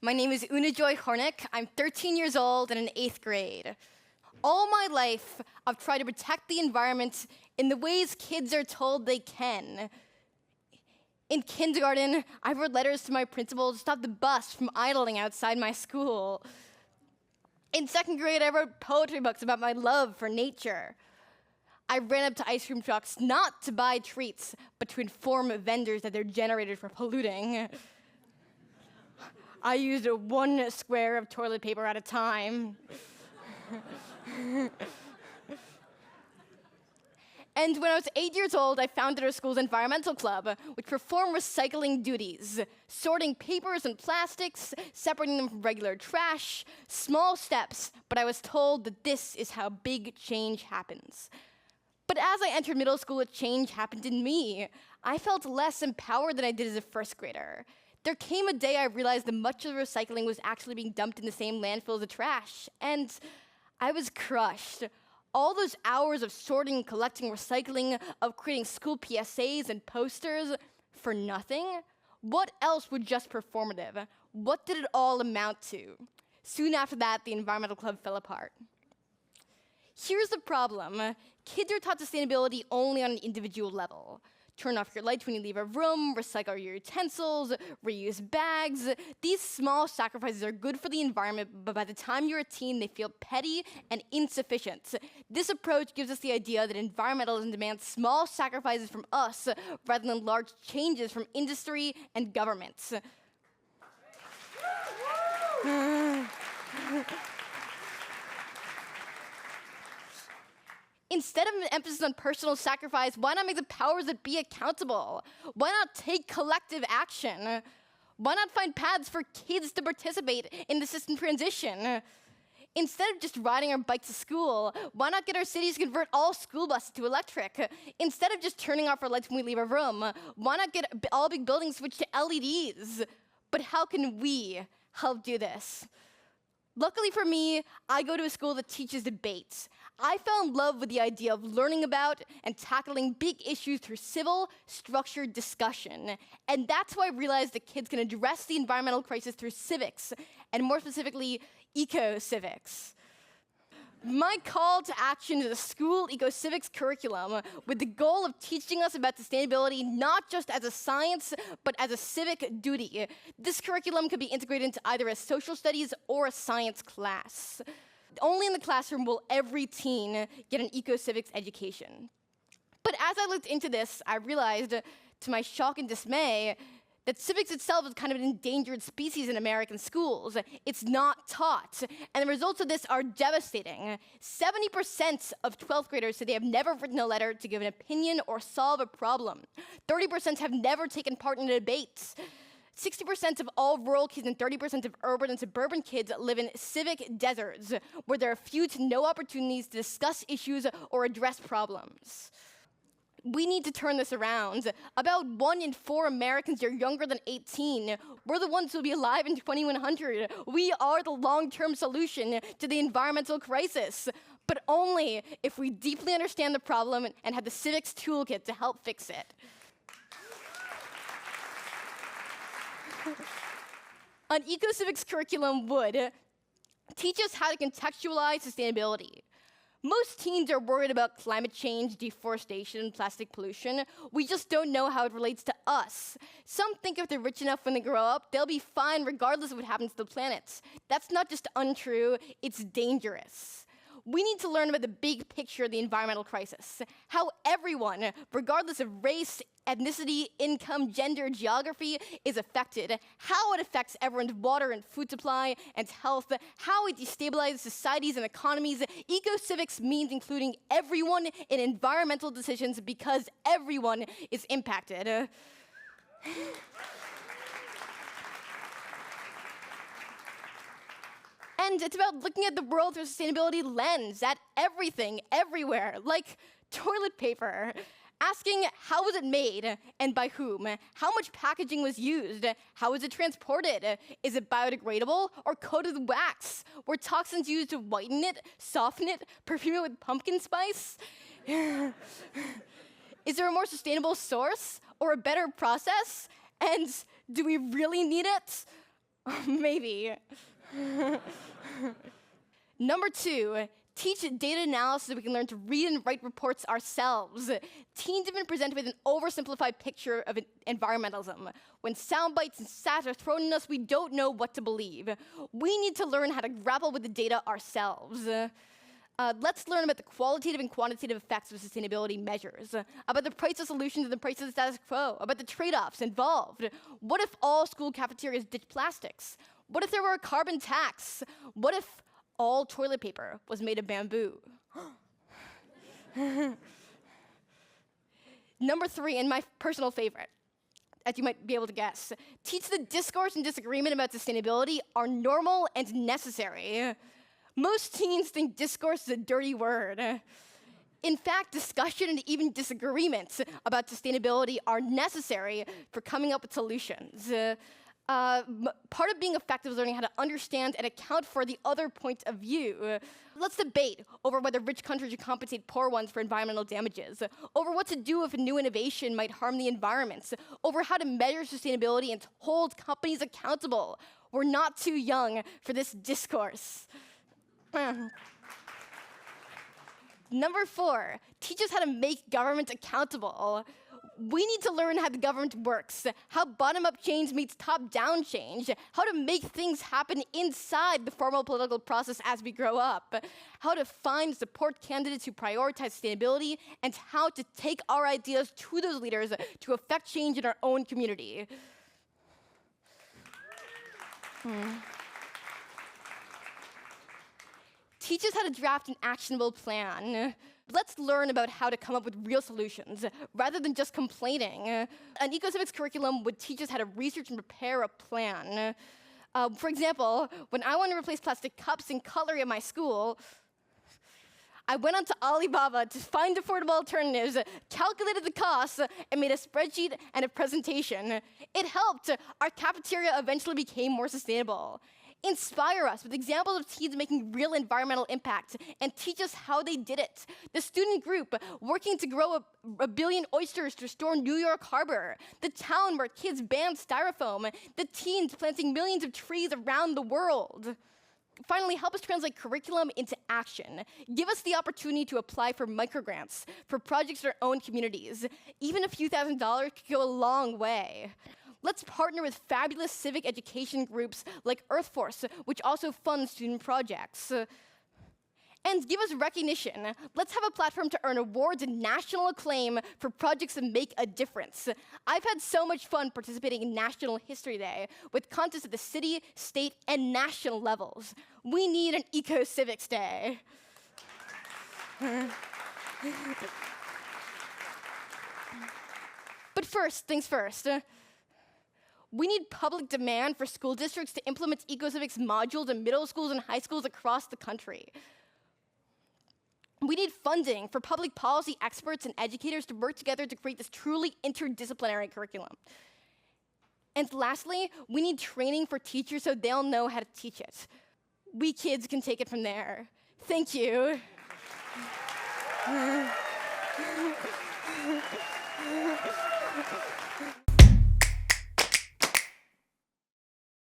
My name is Joy Hornick. I'm 13 years old and in 8th grade. All my life, I've tried to protect the environment in the ways kids are told they can. In kindergarten, I wrote letters to my principal to stop the bus from idling outside my school. In 2nd grade, I wrote poetry books about my love for nature. I ran up to ice cream trucks not to buy treats, but to inform vendors that they're generated for polluting. I used 1 square of toilet paper at a time. And when I was 8 years old, I founded our school's environmental club, which performed recycling duties, sorting papers and plastics, separating them from regular trash, small steps, but I was told that this is how big change happens. But as I entered middle school, a change happened in me. I felt less empowered than I did as a 1st grader. There came a day I realized that much of the recycling was actually being dumped in the same landfill as the trash, and I was crushed. All those hours of sorting, collecting, recycling, of creating school PSAs and posters, for nothing? What else was just performative? What did it all amount to? Soon after that, the environmental club fell apart. Here's the problem. Kids are taught sustainability only on an individual level. Turn off your lights when you leave a room, recycle your utensils, reuse bags. These small sacrifices are good for the environment, but by the time you're a teen, they feel petty and insufficient. This approach gives us the idea that environmentalism demands small sacrifices from us rather than large changes from industry and governments. Instead of an emphasis on personal sacrifice, why not make the powers that be accountable? Why not take collective action? Why not find paths for kids to participate in the system transition? Instead of just riding our bike to school, why not get our cities to convert all school buses to electric? Instead of just turning off our lights when we leave a room, why not get all big buildings switched to LEDs? But how can we help do this? Luckily for me, I go to a school that teaches debates. I fell in love with the idea of learning about and tackling big issues through civil, structured discussion. And that's why I realized that kids can address the environmental crisis through civics, and more specifically, eco-civics. My call to action is a school eco-civics curriculum with the goal of teaching us about sustainability not just as a science, but as a civic duty. This curriculum could be integrated into either a social studies or a science class. Only in the classroom will every teen get an eco-civics education. But as I looked into this, I realized, to my shock and dismay, that civics itself is kind of an endangered species in American schools. It's not taught. And the results of this are devastating. 70% of 12th graders say they have never written a letter to give an opinion or solve a problem. 30% have never taken part in a debate. 60% of all rural kids and 30% of urban and suburban kids live in civic deserts, where there are few to no opportunities to discuss issues or address problems. We need to turn this around. About 1 in 4 Americans are younger than 18. We're the ones who will be alive in 2100. We are the long-term solution to the environmental crisis, but only if we deeply understand the problem and have the civics toolkit to help fix it. An eco-civics curriculum would teach us how to contextualize sustainability. Most teens are worried about climate change, deforestation, and plastic pollution. We just don't know how it relates to us. Some think if they're rich enough when they grow up, they'll be fine regardless of what happens to the planet. That's not just untrue, it's dangerous. We need to learn about the big picture of the environmental crisis, how everyone, regardless of race, ethnicity, income, gender, geography, is affected, how it affects everyone's water and food supply and health, how it destabilizes societies and economies. Eco-civics means including everyone in environmental decisions because everyone is impacted. And it's about looking at the world through a sustainability lens, at everything, everywhere, like toilet paper. Asking how was it made and by whom? How much packaging was used? How was it transported? Is it biodegradable or coated with wax? Were toxins used to whiten it, soften it, perfume it with pumpkin spice? Is there a more sustainable source or a better process? And do we really need it? Maybe. Number 2, teach data analysis so we can learn to read and write reports ourselves. Teens have been presented with an oversimplified picture of environmentalism. When sound bites and stats are thrown at us, we don't know what to believe. We need to learn how to grapple with the data ourselves. Let's learn about the qualitative and quantitative effects of sustainability measures, about the price of solutions and the price of the status quo, about the trade-offs involved. What if all school cafeterias ditched plastics? What if there were a carbon tax? What if all toilet paper was made of bamboo? Number 3, and my personal favorite, as you might be able to guess, teach the discourse and disagreement about sustainability are normal and necessary. Most teens think discourse is a dirty word. In fact, discussion and even disagreements about sustainability are necessary for coming up with solutions. Part of being effective is learning how to understand and account for the other point of view. Let's debate over whether rich countries should compensate poor ones for environmental damages, over what to do if a new innovation might harm the environment, over how to measure sustainability and hold companies accountable. We're not too young for this discourse. Number 4, teach us how to make government accountable. We need to learn how the government works, how bottom-up change meets top-down change, how to make things happen inside the formal political process as we grow up, how to find support candidates who prioritize sustainability, and how to take our ideas to those leaders to affect change in our own community. Teach us how to draft an actionable plan. Let's learn about how to come up with real solutions, rather than just complaining. An eco-civics curriculum would teach us how to research and prepare a plan. For example, when I wanted to replace plastic cups and cutlery at my school, I went onto Alibaba to find affordable alternatives, calculated the costs, and made a spreadsheet and a presentation. It helped. Our cafeteria eventually became more sustainable. Inspire us with examples of teens making real environmental impact and teach us how they did it. The student group working to grow a billion oysters to restore New York Harbor. The town where kids banned styrofoam. The teens planting millions of trees around the world. Finally, help us translate curriculum into action. Give us the opportunity to apply for microgrants, for projects in our own communities. Even a few $1,000s could go a long way. Let's partner with fabulous civic education groups like EarthForce, which also funds student projects. And give us recognition. Let's have a platform to earn awards and national acclaim for projects that make a difference. I've had so much fun participating in National History Day with contests at the city, state, and national levels. We need an eco-civics day. But first things first. We need public demand for school districts to implement eco-civics modules in middle schools and high schools across the country. We need funding for public policy experts and educators to work together to create this truly interdisciplinary curriculum. And lastly, we need training for teachers so they'll know how to teach it. We kids can take it from there. Thank you.